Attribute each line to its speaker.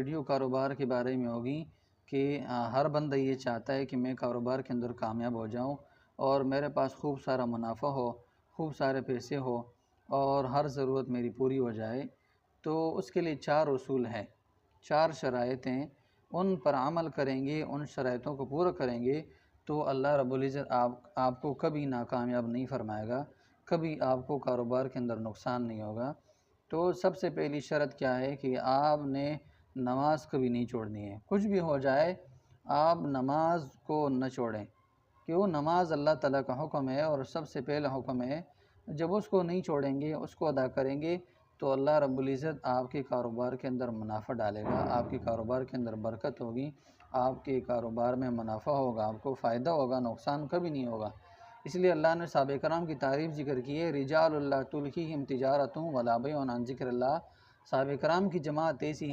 Speaker 1: Video कारोबार के बारे में होगी कि हर बंदा ये चाहता है कि मैं कारोबार के अंदर कामयाब हो जाऊं और मेरे पास खूब सारा मुनाफा हो, खूब सारे पैसे हो और हर ज़रूरत मेरी पूरी हो जाए। तो उसके लिए 4 उसूल हैं, 4 शराइतें, उन पर अमल करेंगे, उन शराइतों को पूरा करेंगे तो अल्लाह रब्बुल इज़्ज़त आपको कभी नाकामयाब नहीं फरमाएगा, कभी आपको कारोबार के अंदर नुकसान नहीं होगा। तो सबसे पहली शर्त क्या है कि आपने नमाज कभी नहीं छोड़नी है, कुछ भी हो जाए आप नमाज को न छोड़ें, क्यों? नमाज अल्लाह ताला का हुक्म है और सबसे पहला हुक्म है, जब उसको नहीं छोड़ेंगे, उसको अदा करेंगे तो अल्लाह रब्बुल इज़्ज़त आपके कारोबार के अंदर मुनाफ़ा डालेगा, आपके कारोबार के अंदर बरकत होगी, आपके कारोबार में मुनाफ़ा होगा, आपको फ़ायदा होगा, नुकसान कभी नहीं होगा। इसलिए अल्लाह ने सहाबा कराम की तारीफ़ ज़िक्र की है, रिजालुल्लाह तुल्हीहिम तिजारतुन वला बैउन अन ज़िक्रिल्लाह। सहाबा कराम की जमात ऐसी है